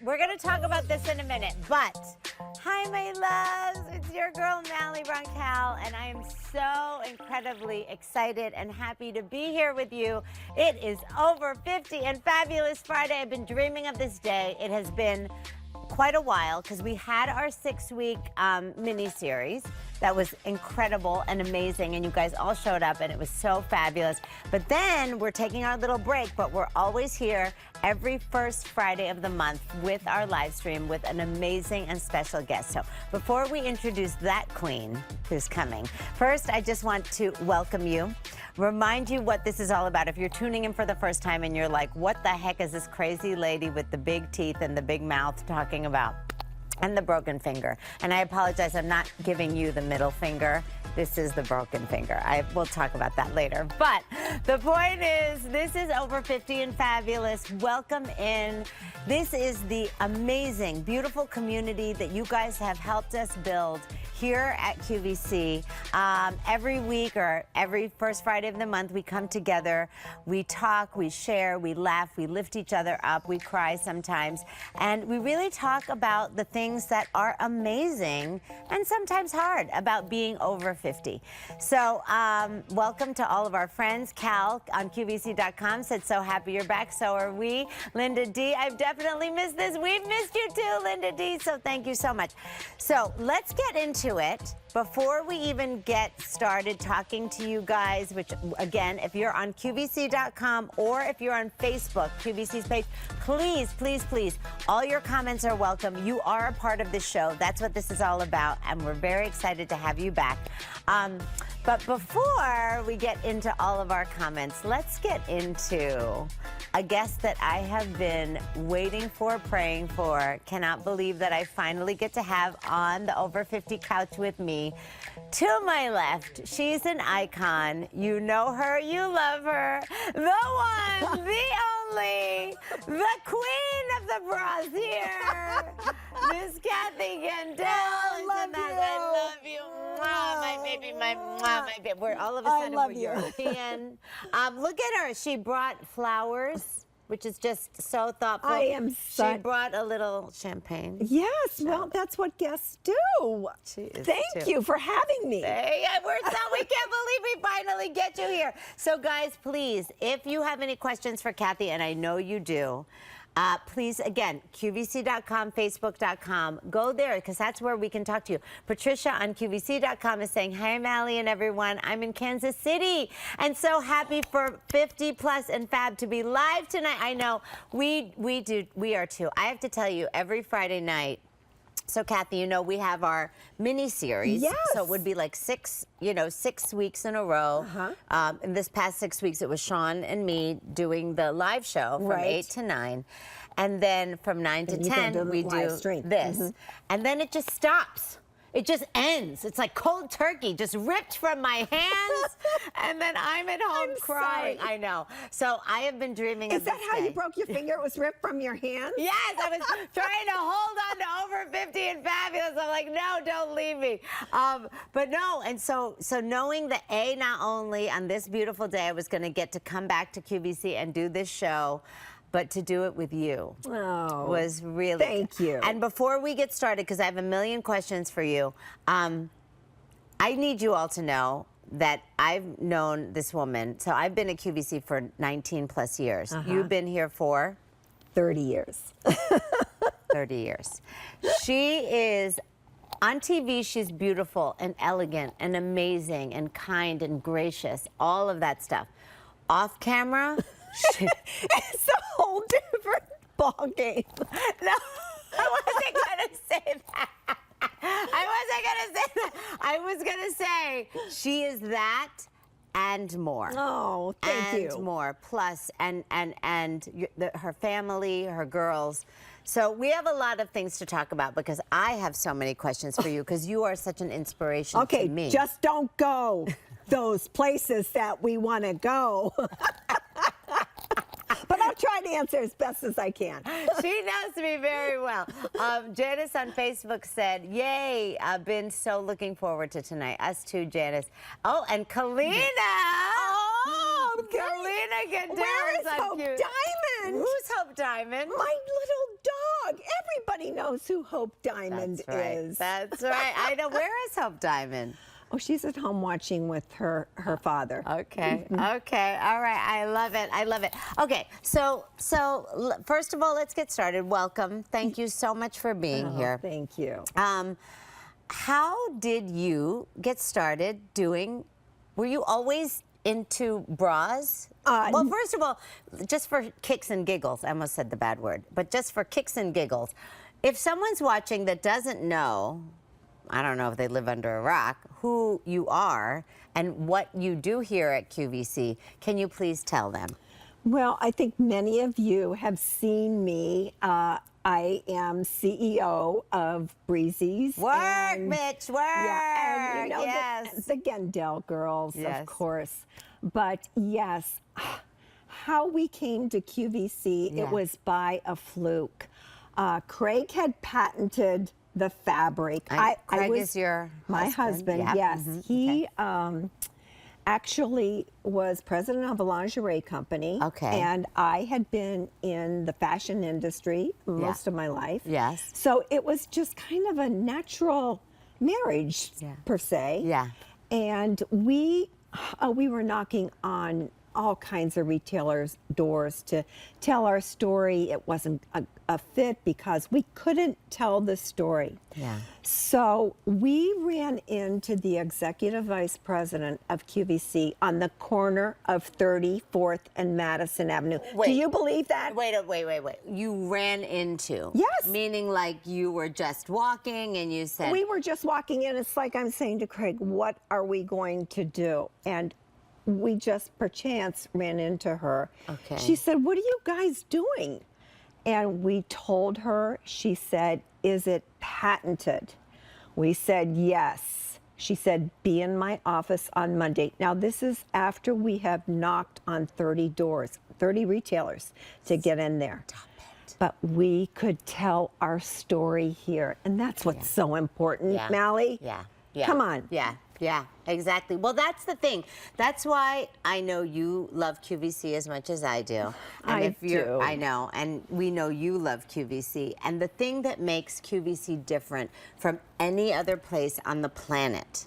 we're going to talk about this in a minute, but hi, my loves. It's your girl, Malie Roncal, and I am so incredibly excited and happy to be here with you. It is over 50 and Fabulous Friday. I've been dreaming of this day. It has been quite a while because we had our 6-week mini-series that was incredible and amazing, and you guys all showed up and it was so fabulous. But then we're taking our little break, but we're always here every first Friday of the month with our live stream with an amazing and special guest. So before we introduce that queen who's coming, first I just want to welcome you, remind you what this is all about. If you're tuning in for the first time and you're like, what the heck is this crazy lady with the big teeth and the big mouth talking about? And the broken finger. And I apologize, I'm not giving you the middle finger. This is the broken finger. We'll talk about that later. But the point is, this is Over 50 and Fabulous. Welcome in. This is the amazing, beautiful community that you guys have helped us build here at QVC. Every week or every first Friday of the month, we come together, we talk, we share, we laugh, we lift each other up, we cry sometimes, and we really talk about the things that are amazing and sometimes hard about being over 50. So welcome to all of our friends. Cal on QVC.com said, so happy you're back, so are we. Linda D, I've definitely missed this. We've missed you too, Linda D, so thank you so much. So let's get into it. Before we even get started talking to you guys, which again, if you're on QVC.com or if you're on Facebook, QVC's page, please, please, please, all your comments are welcome. You are a part of this show. That's what this is all about, and we're very excited to have you back. But before we get into all of our comments, let's get into a guest that I have been waiting for, praying for. Cannot believe that I finally get to have on the Over 50 couch with me. To my left, she's an icon. You know her, you love her. The one, the only, the queen of the brassiere, Miss Kathy Gendel. I love you. Mwah, my baby, my baby. We're all of a sudden we're European. Look at her. She brought flowers, which is just so thoughtful. I am so... She brought a little champagne. Yes, well, that's what guests do. Thank you for having me. Hey, we can't believe we finally get you here. So guys, please, if you have any questions for Kathy, and I know you do, please, again, QVC.com, Facebook.com, go there because that's where we can talk to you. Patricia on QVC.com is saying, hi, Malie and everyone. I'm in Kansas City and so happy for 50 Plus and Fab to be live tonight. I know we are too. I have to tell you, every Friday night, so Kathy, you know, we have our mini-series. Yes. So it would be like 6 weeks in a row. In this past 6 weeks, it was Sean and me doing the live show from 8 to 9. And then from 9 to 10, we do this. And then it just stops. It just ends. It's like cold turkey, just ripped from my hands, and then I'm at home crying. Sorry. I know. So I have been dreaming of this day. Is that how you broke your finger? It was ripped from your hand? Yes, I was trying to hold on to Over 50 and Fabulous. I'm like, no, don't leave me. But no, and so knowing that not only on this beautiful day I was going to get to come back to QVC and do this show, but to do it with you was really Thank you. And before we get started, because I have a million questions for you, I need you all to know that I've known this woman. So I've been at QVC for 19 plus years. You've been here for? 30 years. 30 years. She is, on TV, she's beautiful and elegant and amazing and kind and gracious, all of that stuff. Off camera, It's a whole different ball game. No, I wasn't going to say that. I was going to say she is that and more. Oh, thank you. And more. Plus, her family, her girls. So we have a lot of things to talk about because I have so many questions for you because you are such an inspiration to me. Okay, just don't go those places that we want to go. But I'll try to answer as best as I can. She knows me very well. Janice on Facebook said, yay, I've been so looking forward to tonight. Us too, Janice. Oh, and Kalina. Oh, Kalina Gendel. Where is Hope Diamond? Who's Hope Diamond? My little dog. Everybody knows who Hope Diamond is. That's right. I know. Where is Hope Diamond? Oh, she's at home watching with her father. Okay. Okay. All right. I love it. I love it. Okay. So first of all, let's get started. Welcome. Thank you so much for being here. Thank you. How did you get started doing? Were you always into bras? Well, first of all, just for kicks and giggles, I almost said the bad word, but just for kicks and giggles, if someone's watching that doesn't know, I don't know if they live under a rock, who you are and what you do here at QVC, can you please tell them? Well, I think many of you have seen me. I am CEO of Breezy's. Work, Mitch, work! Yeah, and you know, yes. the Gendel girls, Yes. of course. But yes, how we came to QVC, Yeah. it was by a fluke. Craig had patented the fabric. Craig was is your my husband. Yeah. Yes, Mhm. he actually was president of a lingerie company. Okay. And I had been in the fashion industry most of my life. Yes. So it was just kind of a natural marriage, per se. Yeah. And we were knocking on all kinds of retailers' doors to tell our story. It wasn't a fit because we couldn't tell the story. Yeah. So we ran into the executive vice president of QVC on the corner of 34th and Madison Avenue. Wait. Do you believe that? Wait. You ran into? Yes. Meaning like you were just walking and you said... We were just walking in. It's like I'm saying to Craig, what are we going to do? And we just perchance ran into her. Okay. She said, what are you guys doing? And we told her. She said, is it patented? We said, yes. She said, be in my office on Monday. Now, this is after we have knocked on 30 doors, 30 retailers to get in there. Stop it. But we could tell our story here. And that's what's so important, Malie. Yeah. Come on. Yeah, exactly. Well, that's the thing. That's why I know you love QVC as much as I do. And do. I know, and we know you love QVC. And the thing that makes QVC different from any other place on the planet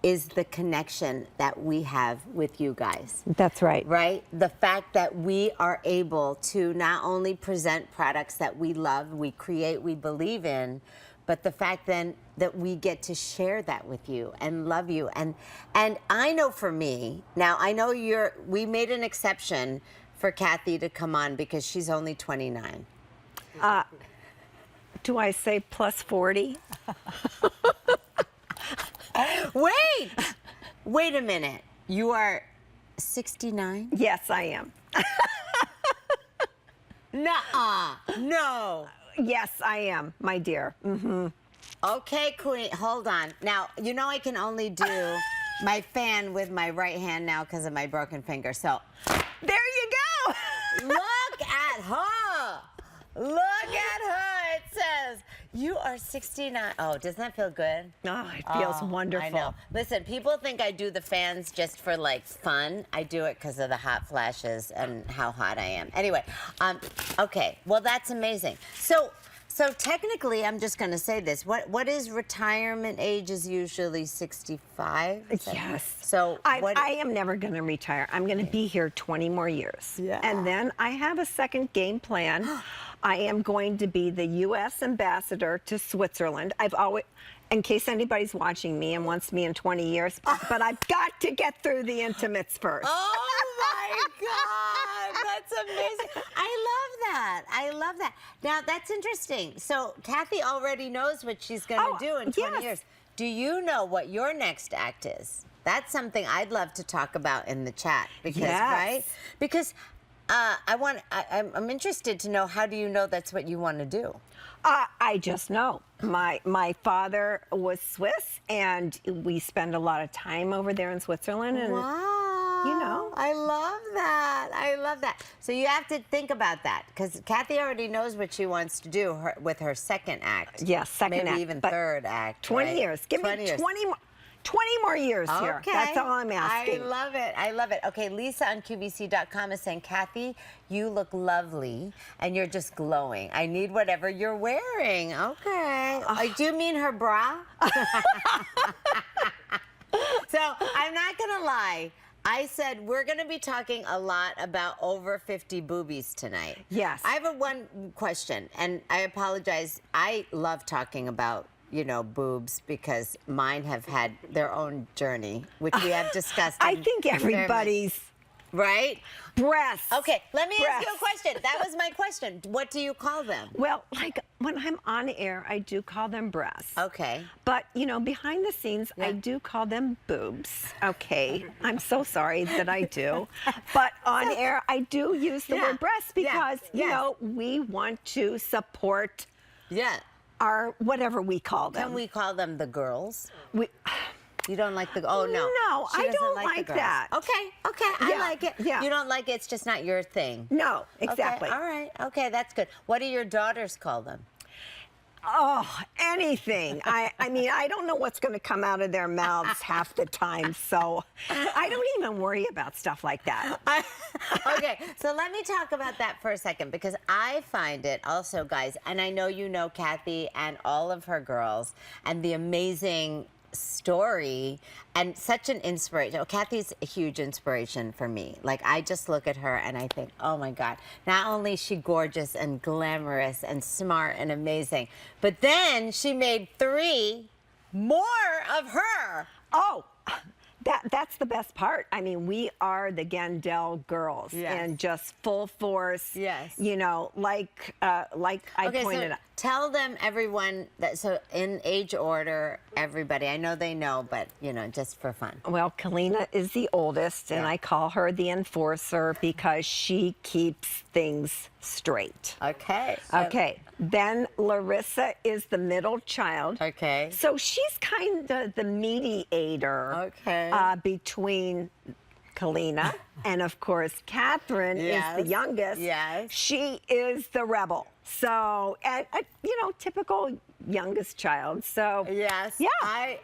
is the connection that we have with you guys. That's right. Right? The fact that we are able to not only present products that we love, we create, we believe in, but the fact then that we get to share that with you and love you. And I know for me, now I know we made an exception for Kathy to come on because she's only 29. Do I say plus 40? Wait a minute. You are 69? Yes, I am. Nuh-uh. No. Yes, I am, my dear. Mm-hmm. Okay, Queen, hold on. Now, you know I can only do my fan with my right hand now because of my broken finger. So, there you go. look at her. Look at her. It says, you are 69. Oh, doesn't that feel good? Oh, it feels wonderful. I know. Listen, people think I do the fans just for like fun. I do it because of the hot flashes and how hot I am. Anyway, okay. Well, that's amazing. So technically, I'm just going to say this. What is retirement age is usually 65? Yes. So I am never going to retire. I'm going to be here 20 more years. Yeah. And then I have a second game plan. I am going to be the U.S. ambassador to Switzerland. I've always, in case anybody's watching me and wants me in 20 years, but I've got to get through the intimates first. Oh my God, that's amazing. I love that. Now, that's interesting. So Kathy already knows what she's going to do in 20 years. Do you know what your next act is? That's something I'd love to talk about in the chat. Because, right? Because I'm interested to know, how do you know that's what you want to do? I just know. My father was Swiss, and we spend a lot of time over there in Switzerland. And, you know. I love that. I love that. So you have to think about that, because Kathy already knows what she wants to do with her second act. Yes, second act. Maybe even third act. 20 right? years. Give me 20 more. 20 more years here. That's all I'm asking. I love it. I love it. Okay, Lisa on QVC.com is saying, Kathy, you look lovely and you're just glowing. I need whatever you're wearing. Okay. Do you mean her bra? So I'm not going to lie. I said we're going to be talking a lot about over 50 boobies tonight. Yes. I have one question, and I apologize. I love talking about, you know, boobs because mine have had their own journey, which we have discussed. I think everybody's right. Breasts. Okay, let me ask you a question. That was my question. What do you call them? Well, like when I'm on air, I do call them breasts. Okay. But, you know, behind the scenes, I do call them boobs. Okay. I'm so sorry that I do. But on air, I do use the word breasts because, you know, we want to support our whatever we call them. Can we call them the girls? We. You don't like the, oh no. No, I don't like that. Okay, I like it. Yeah. You don't like it, it's just not your thing. No, exactly. Okay, all right, okay, that's good. What do your daughters call them? Oh, anything. I mean, I don't know what's going to come out of their mouths half the time, so I don't even worry about stuff like that. Okay, so let me talk about that for a second because I find it also, guys, and I know you know Kathy and all of her girls and the amazing story and such an inspiration. Oh, Kathy's a huge inspiration for me. Like, I just look at her and I think, oh my God, not only is she gorgeous and glamorous and smart and amazing, but then she made 3 more of her. Oh, that's the best part. I mean, we are the Gandel girls and just full force. Yes. You know, like I pointed out. Tell them, everyone, that so in age order, everybody. I know they know, but you know, just for fun. Well, Kalina is the oldest, and I call her the enforcer because she keeps things straight. Okay. Okay. Then Larissa is the middle child. Okay. So she's kind of the mediator. Between Kalina and, of course, Catherine is the youngest. Yes. She is the rebel. So, you know, typical youngest child. So, yes. Yeah.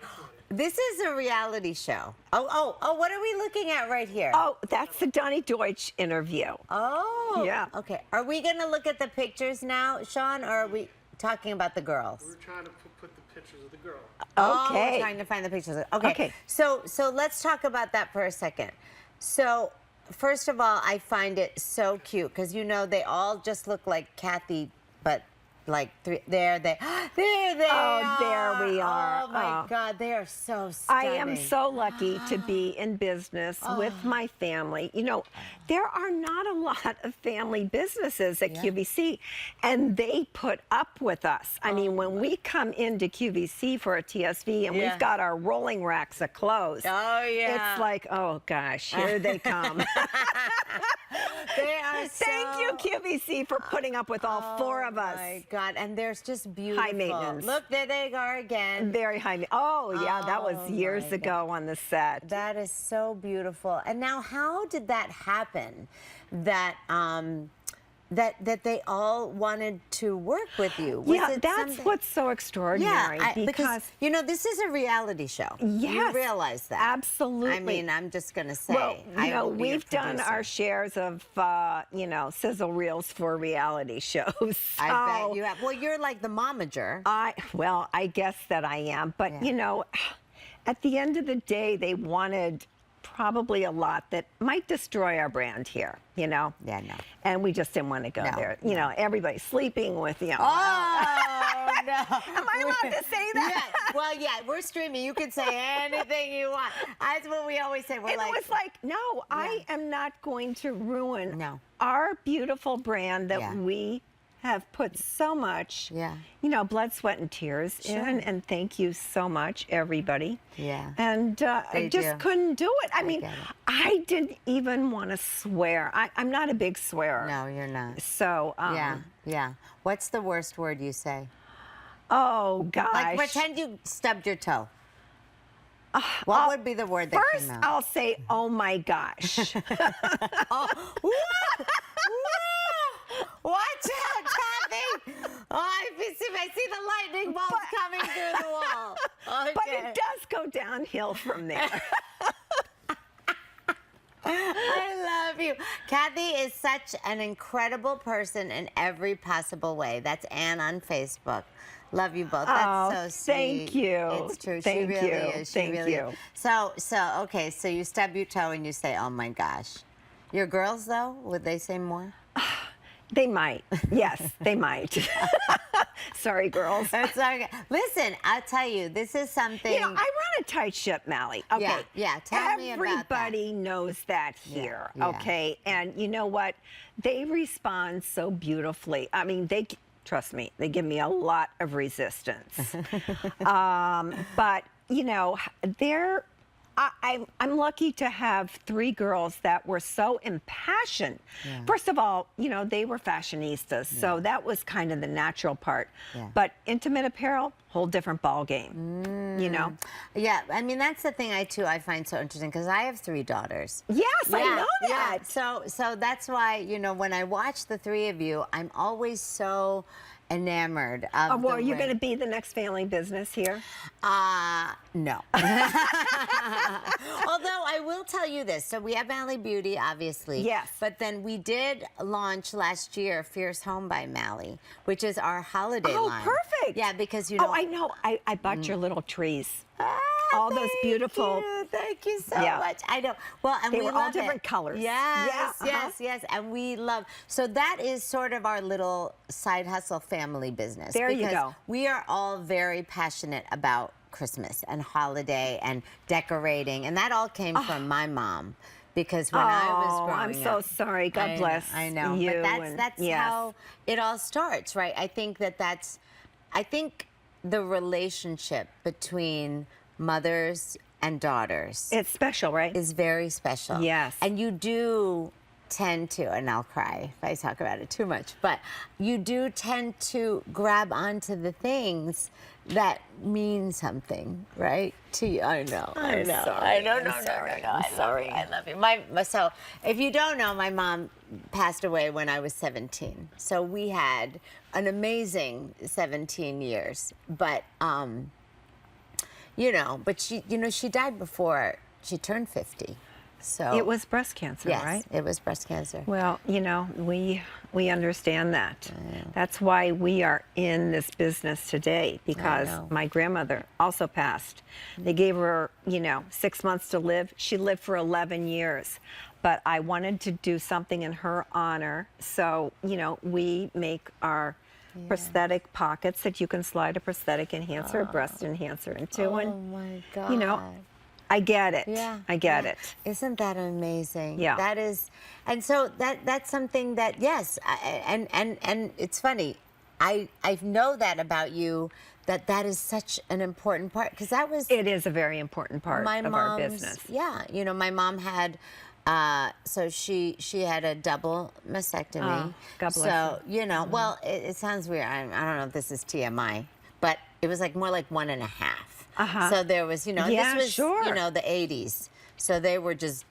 This is a reality show. Oh, what are we looking at right here? Oh, that's the Donnie Deutsch interview. Oh. Yeah. Okay. Are we going to look at the pictures now, Sean, or are we talking about the girls? We're trying to put the pictures of the girls. Oh, Okay. we're trying to find the pictures. Okay. So let's talk about that for a second. So, first of all, I find it so cute because, you know, they all just look like Kathy, but like there they are. Oh, there we are. Oh my God, they are so stunning. I am so lucky to be in business with my family. You know, there are not a lot of family businesses at QVC, and they put up with us. I mean, when we come into QVC for a TSV and we've got our rolling racks of clothes, it's like, oh gosh, here they come. They are so... Thank you, QVC, for putting up with all 4 of us. Oh my God, and there's just beautiful. High maintenance. Look, there they are again. Very high. Oh, yeah, that was years ago on the set. That is so beautiful. And now, how did that happen? That that they all wanted to work with you? Was that's what's so extraordinary. Yeah, because you know, this is a reality show. Yes, you realize that. Absolutely. I mean, I'm just gonna say. Well, you know, we've done our shares of you know, sizzle reels for reality shows. I bet you have. Well, you're like the momager. Well, I guess that I am, but you know, at the end of the day, they wanted probably a lot that might destroy our brand here, you know? Yeah, no. And we just didn't want to go there. You know, everybody's sleeping with, you know. Oh, no. Am I allowed to say that? Yeah. Well, yeah, we're streaming. You can say anything you want. That's what we always say. We're and like... it was like, no, I am not going to ruin No. our beautiful brand that we have put so much, you know, blood, sweat, and tears in. And thank you so much, everybody. Yeah. And I just couldn't do it. I mean, I didn't even want to swear. I'm not a big swearer. No, you're not. So, yeah. What's the worst word you say? Oh, gosh. Like, pretend you stubbed your toe. What would be the word that first, came out? I'll say, oh, my gosh. Watch out, Kathy! I see the lightning bolts coming through the wall. Okay. But it does go downhill from there. I love you. Kathy is such an incredible person in every possible way. That's Ann on Facebook. Love you both. That's so sweet. Thank you. It's true. Thank she really you. is. She Thank really you. is. Okay, so you stub your toe and you say, oh my gosh. Your girls, though, would they say more? They might. Yes, they might. Sorry, girls. That's okay. Listen, I'll tell you, this is something. You know, I run a tight ship, Malie. Okay. Yeah, tell me about that. Everybody knows that here, Yeah. okay? And you know what? They respond so beautifully. I mean, trust me, they give me a lot of resistance. But, you know, I'm lucky to have 3 girls that were so impassioned. Yeah. First of all, you know, they were fashionistas, so that was kind of the natural part. Yeah. But intimate apparel, whole different ball game, you know? Yeah, I mean, that's the thing I find so interesting because I have 3 daughters. Yes, I know Yeah. that. So that's why, you know, when I watch the 3 of you, I'm always so enamored of Well, the are you way- going to be the next family business here? No. Although I will tell you this. So we have Malie Beauty, obviously. Yes. But then we did launch last year Fierce Home by Malie, which is our holiday Oh, line. perfect. Yeah, because, you know. Oh, I know. I bought your little trees. All those Thank beautiful. you. Thank you so Yeah. much. I know. Well, and They we were all love different it. colors. Yes, Yeah, yes. And we love. So that is sort of our little side hustle family business. There you because go. We are all very passionate about Christmas and holiday and decorating, and that all came from my mom. Because when I was growing I'm so sorry. God bless I know. you. But that's yes. how it all starts, right? I think I think the relationship between mothers and daughters It's special, right? is very special. Yes. And you do tend to, and I'll cry if I talk about it too much, but you do tend to grab onto the things that mean something, right? To you. I know. I'm sorry. I know. I'm No. sorry. I sorry. I love you. So if you don't know, my mom passed away when I was 17. So we had an amazing 17 years. But, you know, she died before she turned 50. So It was breast cancer, yes, right? it was breast cancer. Well, you know, we understand that. That's why we are in this business today, because know. my grandmother also passed. They gave her, 6 months to live. She lived for 11 years. But I wanted to do something in her honor. So, we make our prosthetic pockets that you can slide a prosthetic enhancer, a breast enhancer into. Oh And, my God. I get it. Yeah. I get yeah. it. Isn't that amazing? Yeah. That is, and so that's something that, yes, and it's funny. I know that about you, that is such an important part, because that was It is a very important part my of mom's, our business. Yeah, my mom had, so she had a double mastectomy. Oh, God bless So, well, it sounds weird. I don't know if this is TMI, but it was more like 1.5. Uh-huh. So there was, Yeah, this was, sure. the 80s. So they were just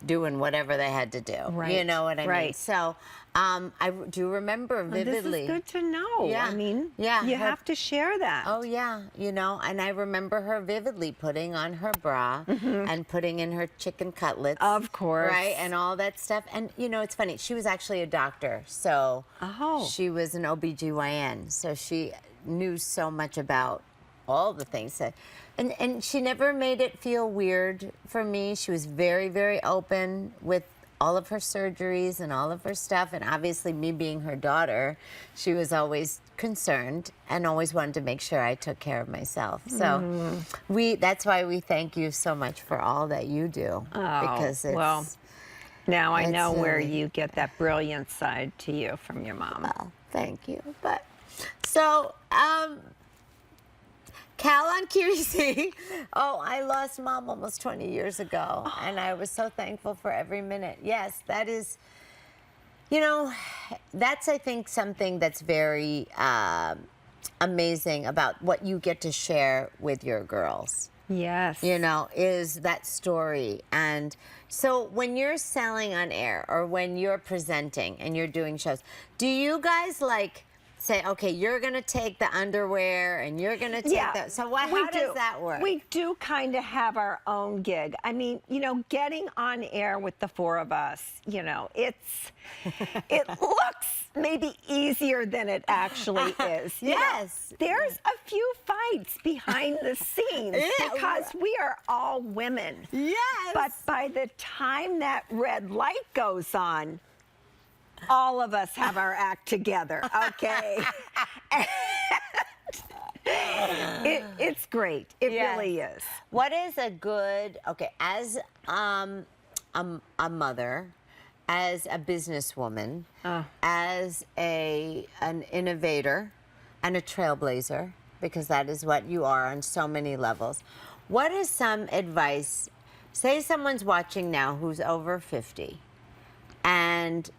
doing whatever they had to do. Right, You know what I mean? right. So I do remember Well, vividly. this is good to know. Yeah. I mean, Yeah, you her- have to share that. Oh, yeah, and I remember her vividly putting on her bra and putting in her chicken cutlets. Of course. Right, and all that stuff. And, it's funny, she was actually a doctor, so Oh. she was an OBGYN, so she knew so much about all the things that, and she never made it feel weird for me. She was very, very open with all of her surgeries and all of her stuff. And obviously, me being her daughter, she was always concerned and always wanted to make sure I took care of myself. So that's why we thank you so much for all that you do. Because it's, well, now I know where really- you get that brilliant side to you from your mom. well, thank you. But so, Cal on QVC. Oh, I lost Mom almost 20 years ago, and I was so thankful for every minute. Yes, that is, that's, I think, something that's very amazing about what you get to share with your girls. Yes. Is that story. And so when you're selling on air or when you're presenting and you're doing shows, do you guys say, okay, you're going to take the underwear and you're going to take that. So how does that work? We do kind of have our own gig. I mean, you know, getting on air with the four of us, you know, it looks maybe easier than it actually is. Yes. There's a few fights behind the scenes because we are all women. Yes. But by the time that red light goes on, all of us have our act together, okay? It's great. It really is. What is a good, as a mother, as a businesswoman, as an innovator and a trailblazer, because that is what you are on so many levels, what is some advice? Say someone's watching now who's over 50 and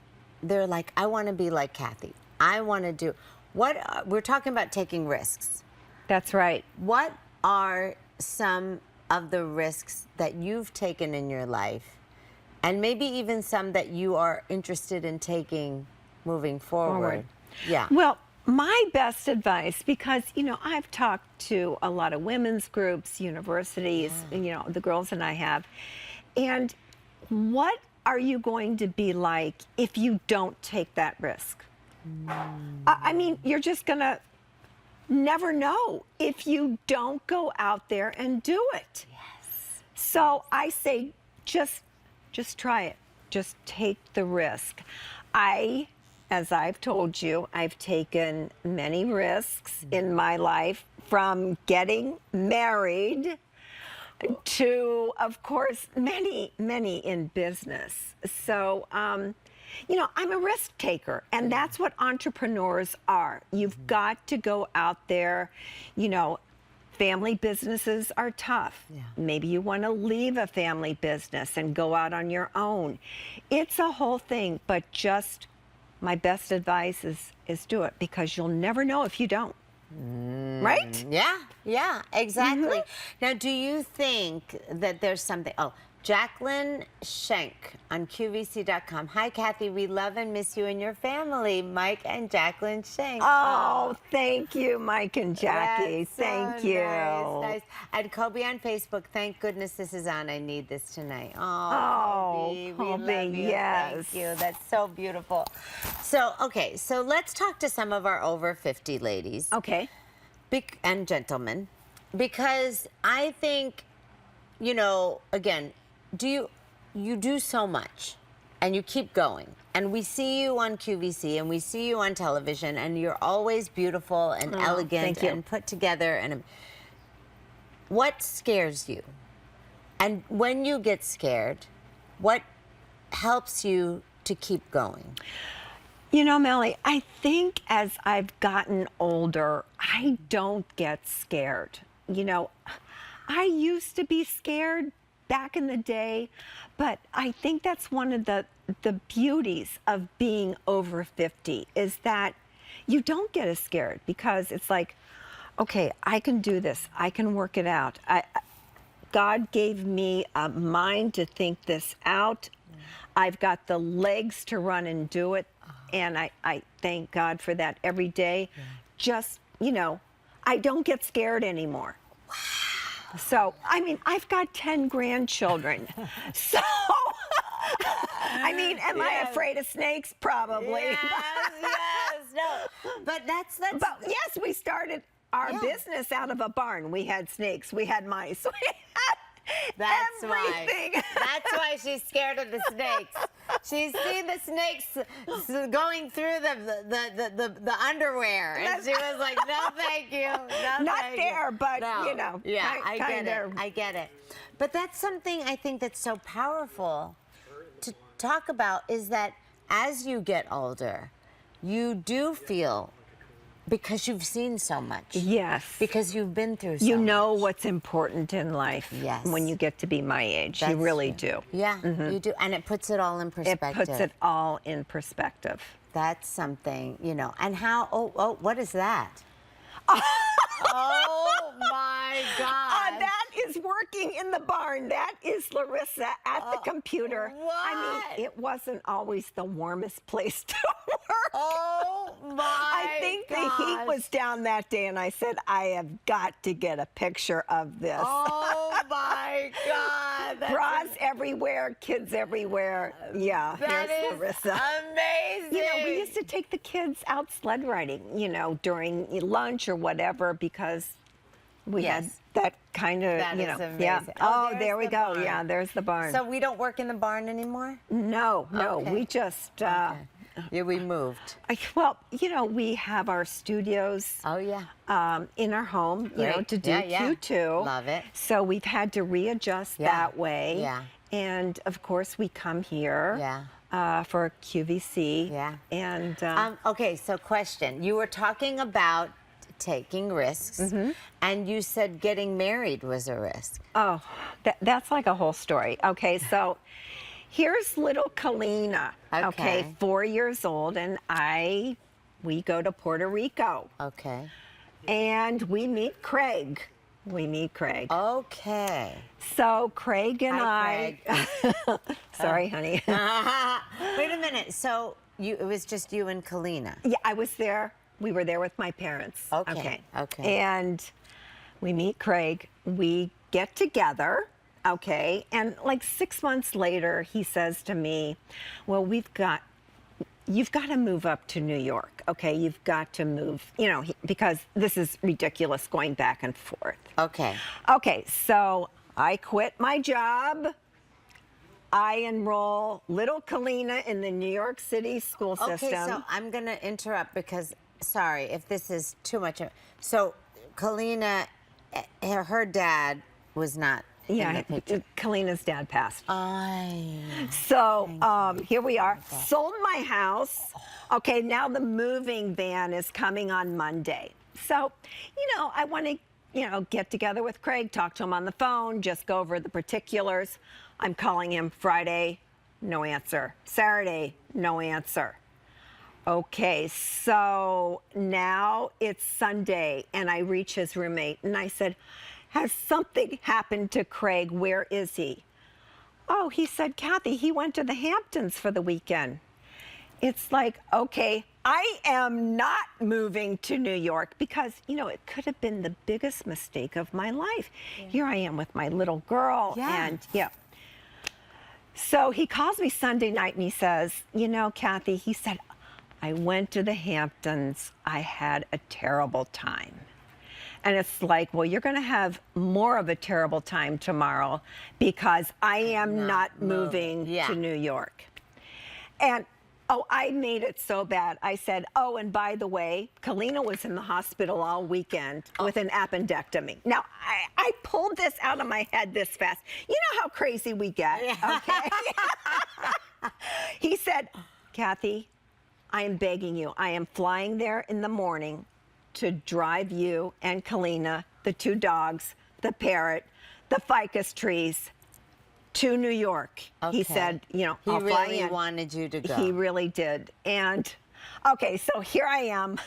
they're like, I want to be like Kathy. I want to do we're talking about taking risks. That's right. What are some of the risks that you've taken in your life, and maybe even some that you are interested in taking moving forward? Yeah. Well, my best advice, because, you know, I've talked to a lot of women's groups, universities, you know, the girls and I have, and what are you going to be like if you don't take that risk? I mean, you're just going to never know if you don't go out there and do it. Yes. So I say, just try it. Just take the risk. As I've told you, I've taken many risks in my life, from getting married to, of course, many in business. So, you know, I'm a risk taker, and that's what entrepreneurs are. You've got to go out there. You know, family businesses are tough. Yeah. Maybe you want to leave a family business and go out on your own. It's a whole thing, but just my best advice is do it, because you'll never know if you don't. Right? Yeah, exactly. Now, do you think that there's something? Oh, Jacqueline Schenk on QVC.com. Hi, Kathy. We love and miss you and your family, Mike and Jacqueline Schenk. Oh, thank you, Mike and Jackie. That's so Thank you. Nice. And Kobe on Facebook. Thank goodness this is on. I need this tonight. Oh, Kobe, we Kobe, love you. yes. Thank you. That's so beautiful. So, okay, so let's talk to some of our over 50 ladies. Okay. And gentlemen, because I think, you know, again, you do so much and you keep going, and we see you on QVC and we see you on television, and you're always beautiful and elegant and put together. And what scares you? And when you get scared, what helps you to keep going? You know, Malie, I think as I've gotten older, I don't get scared. You know, I used to be scared back in the day, but I think that's one of the beauties of being over 50 is that you don't get as scared, because it's like, okay, I can do this. I can work it out. God gave me a mind to think this out. I've got the legs to run and do it. And I thank God for that every day. Just, you know, I don't get scared anymore. Wow. So, I mean, I've got 10 grandchildren. So, I mean, am I afraid of snakes? Probably. Yes, no. But that's. But yes, we started our business out of a barn. We had snakes. We had mice. We had everything. That's why she's scared of the snakes. She's seen the snakes going through the underwear, and she was like, "No, thank you, Not there, but no. you know, yeah, I get it. I get it. But that's something I think that's so powerful to talk about, is that as you get older, you do feel, because you've seen so much. Yes. Because you've been through so much. You know what's important in life. Yes. When you get to be my age. You really do. Yeah, you do. And it puts it all in perspective. It puts it all in perspective. That's something, you know. And how, what is that? Oh my God. That is is working in the barn. That is Larissa at the computer. What? I mean, it wasn't always the warmest place to work. Oh my I think the heat was down that day, and I said, I have got to get a picture of this. Oh my God. That's Bras everywhere, kids everywhere. Yeah, That here's is Larissa. amazing. You know, we used to take the kids out sled riding, you know, during lunch or whatever, because we had Yes. that kind of, That you is know. amazing. Yeah. Oh, Oh, there's there we the go. barn. Yeah, there's the barn. So we don't work in the barn anymore? no, Okay. we just, Okay. Yeah, we moved. well, you know, we have our studios. Oh, yeah. In our home, you know, Great. to do Yeah. Q2. Love it. So we've had to readjust Yeah. that way. Yeah. And of course, we come here Yeah. for QVC. Yeah. And Okay, so question. You were talking about taking risks, Mm-hmm. and you said getting married was a risk. oh, that's like a whole story. Okay, so here's little Kalina. Okay. 4 years old, and we go to Puerto Rico, Okay. and we meet Craig. Okay. So Craig and Hi, I. Sorry, honey. Wait a minute. So it was just you and Kalina. Yeah, I was there. We were there with my parents. Okay, okay. And we meet Craig. We get together. Okay. And like 6 months later, he says to me, well, you've got to move up to New York. Okay. You've got to move, you know, because this is ridiculous going back and forth. Okay. Okay. So I quit my job. I enroll little Kalina in the New York City school system. Okay, so I'm going to interrupt because, sorry, if this is too much. So Kalina, her dad was not in the picture. Kalina's dad passed. I. So here we are. Sold my house. Okay, now the moving van is coming on Monday. So, you know, I want to, you know, get together with Craig, talk to him on the phone, just go over the particulars. I'm calling him Friday, no answer. Saturday, no answer. Okay, so now it's Sunday, and I reach his roommate, and I said, has something happened to Craig? Where is he? Oh, he said, Kathy, he went to the Hamptons for the weekend. It's like, okay, I am not moving to New York because, you know, it could have been the biggest mistake of my life. Yeah. Here I am with my little girl. Yeah. And yeah. So he calls me Sunday night and he says, you know, Kathy, he said, I went to the Hamptons. I had a terrible time. And it's like, well, you're going to have more of a terrible time tomorrow because I am not moving to New York. And oh, I made it so bad. I said, oh, and by the way, Kalina was in the hospital all weekend with an appendectomy. Now, I pulled this out of my head this fast. You know how crazy we get, okay? He said, Kathy, I am begging you. I am flying there in the morning to drive you and Kalina, the two dogs, the parrot, the ficus trees, to New York. Okay. He said, you know, He I'll fly really in. wanted you to go. He really did. And okay, so here I am,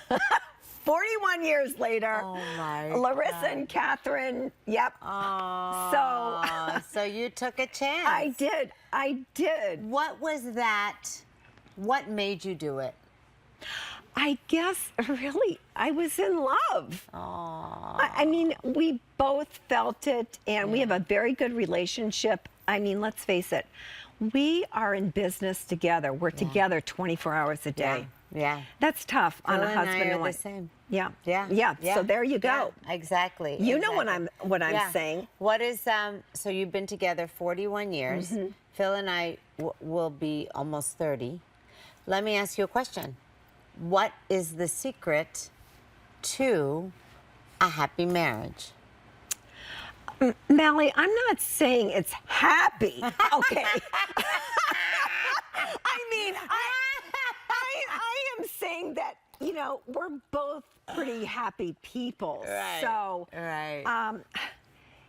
41 years later. Oh my Larissa God. and Catherine. Yep. Oh, so you took a chance. I did. What was that? What made you do it? I guess really I was in love. Oh. I mean, we both felt it, and we have a very good relationship. I mean, let's face it, we are in business together. We're together 24 hours a day. Yeah. That's tough on a Phil husband and I and are wife. the same. Yeah. Yeah. So there you go. Yeah, exactly. You know what exactly. I'm saying. What is so you've been together 41 years. Phil and I will be almost 30. Let me ask you a question. What is the secret to a happy marriage? Malie, I'm not saying it's happy, okay? I mean, I am saying that, you know, we're both pretty happy people. Right. So,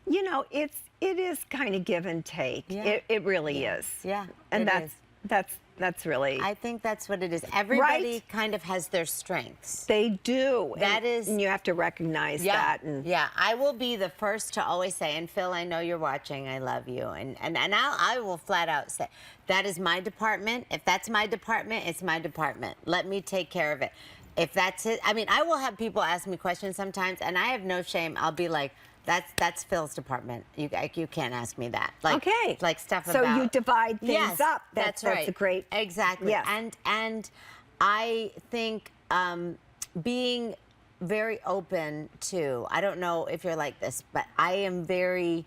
you know, it is kind of give and take. Yeah. It really is. Yeah, And it is. that's That's really. I think that's what it is. Everybody Right? kind of has their strengths. They do. That is- and you have to recognize that. And Yeah, I will be the first to always say, and Phil, I know you're watching, I love you. And I will flat out say, that is my department. If that's my department, it's my department. Let me take care of it. If that's it, I mean, I will have people ask me questions sometimes, and I have no shame. I'll be like, that's Phil's department. You can't ask me that. Like, okay. like stuff so about. you divide things Yes, up. That's right. That's a great. Exactly. Yes. And I think being very open to, I don't know if you're like this, but I am very,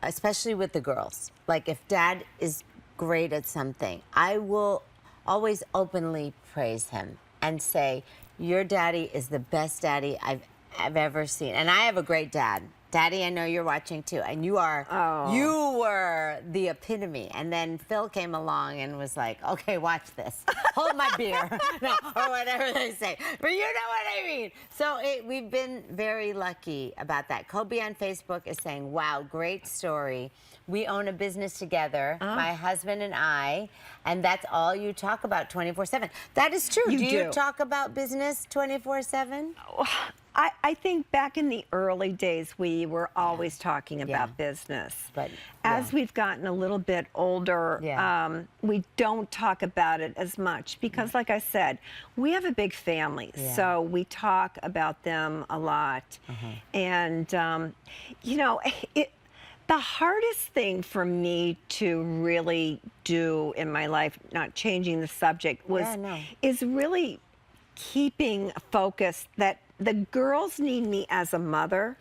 especially with the girls, like if dad is great at something, I will always openly praise him and say, your daddy is the best daddy I've ever seen. And I have a great dad. Daddy, I know you're watching too, and you were the epitome. And then Phil came along and was like, okay, watch this. Hold my beer. No, or whatever they say. But you know what I mean. So we've been very lucky about that. Kobe on Facebook is saying, wow, great story. We own a business together, my husband and I, and that's all you talk about 24/7. That is true. You do you do. talk about business 24/7? I think back in the early days, we were always talking about business. But, as we've gotten a little bit older, we don't talk about it as much because, like I said, we have a big family. So we talk about them a lot. And, you know, the hardest thing for me to really do in my life, not changing the subject, is really keeping focused that the girls need me as a mother,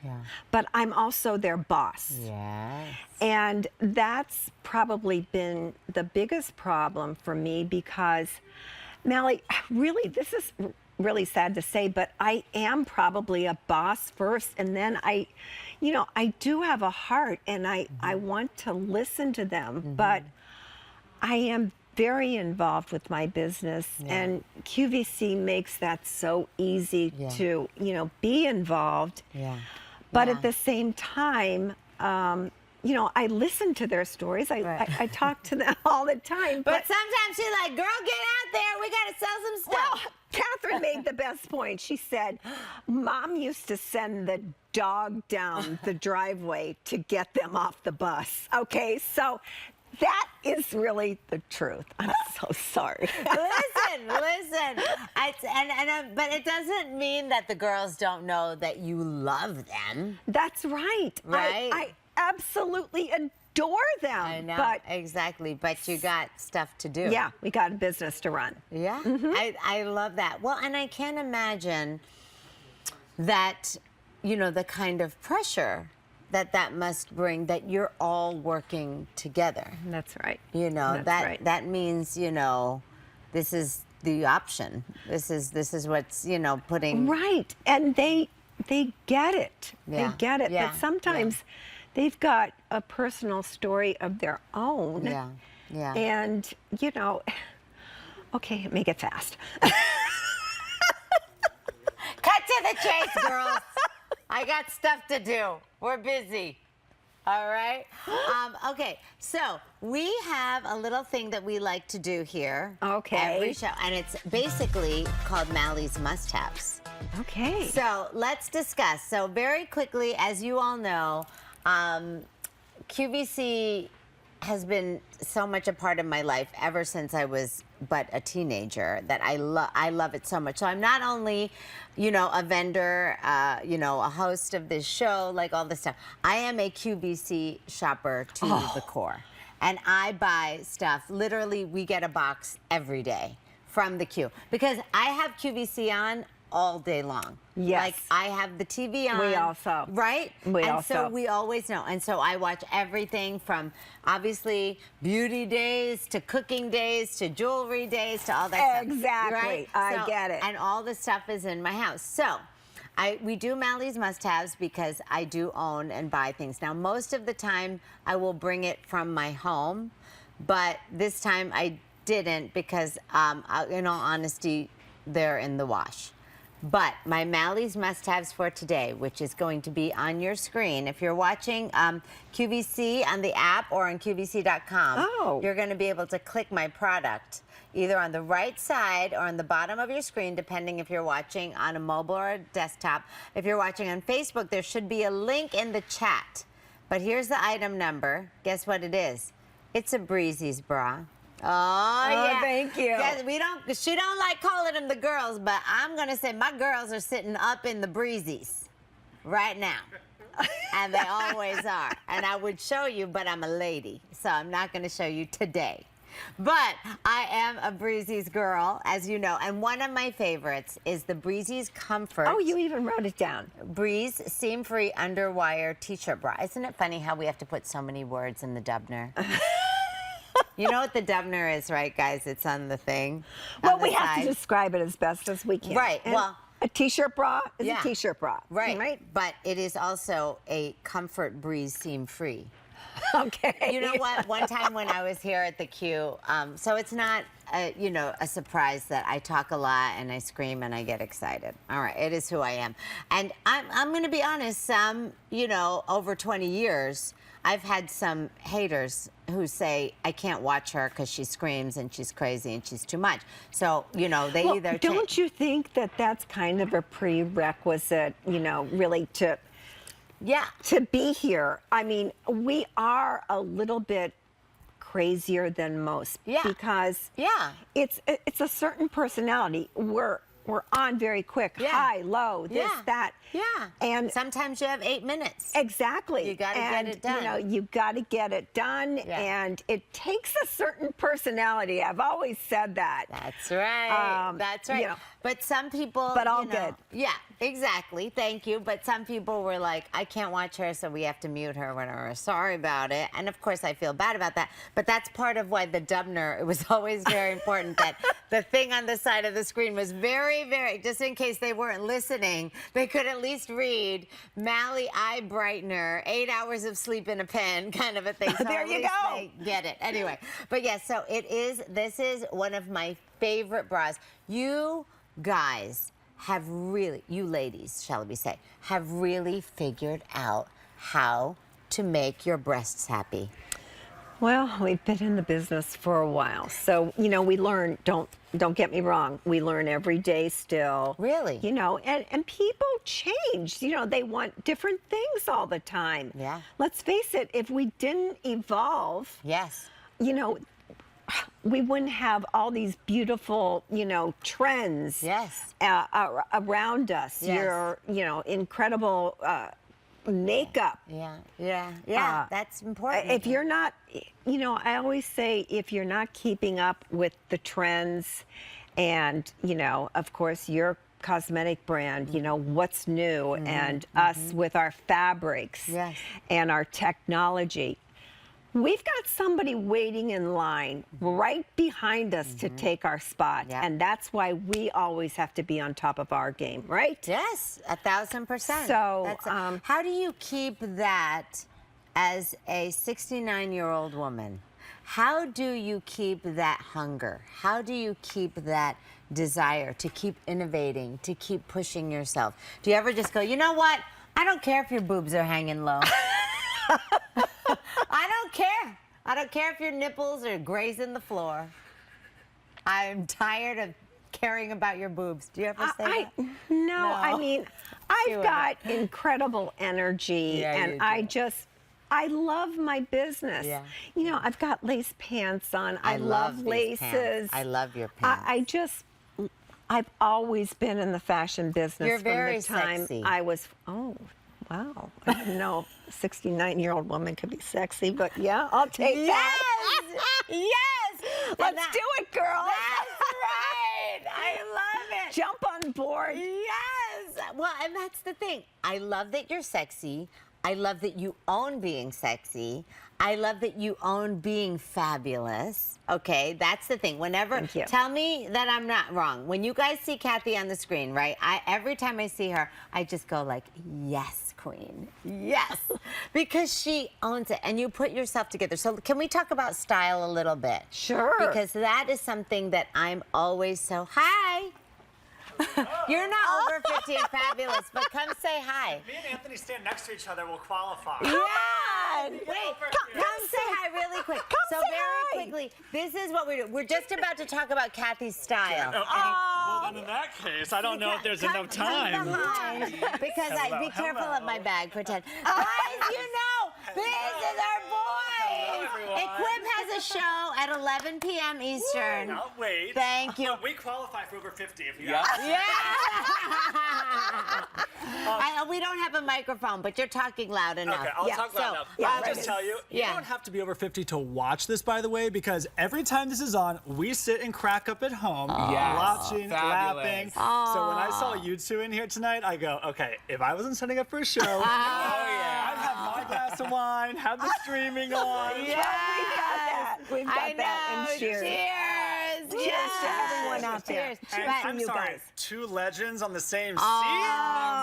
but I'm also their boss. Yes. And that's probably been the biggest problem for me because, Malie, really, this is really sad to say, but I am probably a boss first, and then I do have a heart, and I want to listen to them, but I am very involved with my business, and QVC makes that so easy to, be involved. But at the same time, I listen to their stories. I talk to them all the time. But sometimes she's like, girl, get out there. We got to sell some stuff. Well, Catherine made the best point. She said, Mom used to send the dog down the driveway to get them off the bus. Okay, so that is really the truth. I'm so sorry. Listen. But it doesn't mean that the girls don't know that you love them. That's right. Right? I absolutely adore them. I know, But exactly. But you got stuff to do. yeah, we got a business to run. Yeah, I love that. Well, and I can't imagine that, the kind of pressure that must bring, that you're all working together. That's right. That That's right. that means, this is the option. This is what's, putting. Right. And they get it. Yeah. They get it. Yeah. But sometimes they've got a personal story of their own. Yeah. And, okay, make it fast. Cut to the chase, girls. I got stuff to do. We're busy. All right? Okay, so we have a little thing that we like to do here. Okay. Every show, and it's basically called Malie's Must-Haves. Okay. So let's discuss. So very quickly, as you all know, QVC has been so much a part of my life ever since I was but a teenager that I love it so much. So I'm not only, a vendor, a host of this show, like all this stuff. I am a QVC shopper to the core. And I buy stuff. Literally, we get a box every day from the Q. Because I have QVC on all day long. Yes. Like, I have the TV on. We also. Right? We and also. so we always know. And so I watch everything from, obviously, beauty days to cooking days to jewelry days to all that stuff. Exactly. Right? I get it. And all the stuff is in my house. So we do Malie's Must-Haves because I do own and buy things. Now, most of the time, I will bring it from my home. But this time, I didn't because, in all honesty, they're in the wash. But my Malie's must-haves for today, which is going to be on your screen. If you're watching QVC on the app or on QVC.com, you're going to be able to click my product either on the right side or on the bottom of your screen, depending if you're watching on a mobile or a desktop. If you're watching on Facebook, there should be a link in the chat. But here's the item number. Guess what it is? It's a Breezy's bra. Oh, yeah. Thank you. Yes, she don't like calling them the girls, but I'm going to say my girls are sitting up in the Breezies right now. And they always are. And I would show you, but I'm a lady, so I'm not going to show you today. But I am a Breezy's girl, as you know, and one of my favorites is the Breezy's Comfort. Oh, you even wrote it down. Breeze Seam-Free Underwire T-shirt bra. Isn't it funny how we have to put so many words in the Dubner? You know what the Dubner is, right, guys? It's on the thing. Well, we have to describe it as best as we can. Right. And well, a T-shirt bra is a T-shirt bra. Right. Right. But it is also a Comfort Breeze Seam-Free. Okay. You know what? One time when I was here at the Q, so it's not, you know, a surprise that I talk a lot and I scream and I get excited. All right, it is who I am. And I'm going to be honest, you know, over 20 years, I've had some haters who say I can't watch her because she screams and she's crazy and she's too much. So, you know, they either don't you think that that's kind of a prerequisite, you know, really to be here? I mean, we are a little bit crazier than most because it's a certain personality. We're on very quick, high, low, this, that. Yeah. And sometimes you have 8 minutes. Exactly. You got to get it done. You know, you got to get it done, and it takes a certain personality. I've always said that. That's right. That's right. You know, but some people, but all good. Yeah, exactly. Thank you. But some people were like, I can't watch her, so we have to mute her when we're sorry about it. And of course, I feel bad about that. But that's part of why the Dubner, it was always very important that the thing on the side of the screen was very, just in case they weren't listening, they could at least read Malie Eye Brightener, 8 hours of sleep in a pen, kind of a thing. So there you go. They get it. Anyway, but yes, so this is one of my favorite bras. You guys have really, you ladies, shall we say, have really figured out how to make your breasts happy. Well, we've been in the business for a while, so you know we learn. Don't get me wrong. We learn every day still. Really? You know, and people change. You know, they want different things all the time. Yeah. Let's face it. If we didn't evolve, you know, we wouldn't have all these beautiful, you know, trends. Around us. Your, you know, incredible. Makeup. That's important. If you're not, you know, I always say if you're not keeping up with the trends and, you know, of course, your cosmetic brand, you know, what's new and us with our fabrics and our technology. We've got somebody waiting in line right behind us to take our spot. And that's why we always have to be on top of our game, right? Yes, 1000%. So, how do you keep that as a 69-year-old woman? How do you keep that hunger? How do you keep that desire to keep innovating, to keep pushing yourself? Do you ever just go, you know what? I don't care if your boobs are hanging low. I don't care. I don't care if your nipples are grazing the floor. I'm tired of caring about your boobs. Do you ever say that? No, I mean, I've got incredible energy, and I love my business. You know, I've got lace pants on. I love laces. Pants. I love your pants. I've always been in the fashion business. You're very from the time sexy. I was, wow. I didn't know a 69-year-old woman could be sexy, but yeah, I'll take that. Yes! Let's do it, girl. That's right. I love it. Jump on board. Yes. Well, and that's the thing. I love that you're sexy. I love that you own being sexy. I love that you own being fabulous. Okay, that's the thing. Whenever, tell me that I'm not wrong. When you guys see Kathy on the screen, right? Every time I see her, I just go like, yes, queen, yes, because she owns it, and you put yourself together. So can we talk about style a little bit? Sure. Because that is something that I'm always so, hi. You're not over 50 and fabulous, but come say hi. Me and Anthony stand next to each other, we'll qualify. Yeah. on. Wait, come say hi really quick. So say very hi. quickly, this is what we're doing. We're just about to talk about Kathy's style. Well, then in that case, I don't know if there's enough time. Come behind, because be careful of my bag. Pretend. Guys, you know, this is our boy. Equip has a show at 11 p.m. Eastern. Now, wait. Thank you. We qualify for over 50 if you Yeah. We don't have a microphone, but you're talking loud enough. Okay, I'll talk loud enough. yeah, I'll just tell you, you don't have to be over 50 to watch this, by the way, because every time this is on, we sit and crack up at home, watching, laughing. So when I saw you two in here tonight, I go, okay, if I wasn't setting up for a show, I'd have my glass of wine, have the streaming on. We've got that. And cheers. Cheers. Cheers to everyone out there. Cheers. And But I'm you sorry, guys. two legends on the same seat? Oh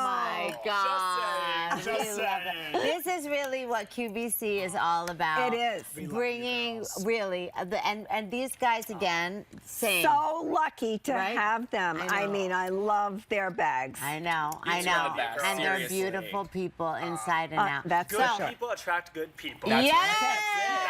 my God. Just saying, just We love it. saying. This is really what QVC is all about. It is. Bringing really, and these guys again, same. So lucky to Right? have them. I I know. mean, I love their bags. I know, I These are know. the best, And they're seriously. beautiful people inside and out. That's Good for sure. people attract good people. Yes!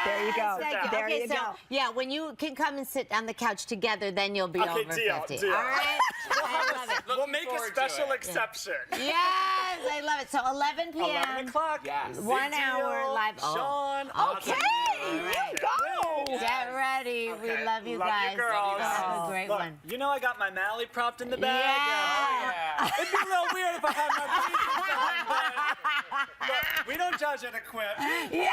There you go. Thank There okay, you so, go. yeah, when you can come and sit on the couch together, then you'll be Okay, over deal, 50. deal. All right? I love it. We'll make a forward to special it. exception. Yes, I love it. So 11 p.m. 11 o'clock. Yes. Big 1 deal. hour live. Sean. Okay, All you right. go. Get ready. We Okay. love you Love you, guys. girls. Have a great Look, one. you know I got my Malie propped in the bag. Yeah. It'd be a little weird if I had my babies on, but look, we don't judge and equip. Yeah.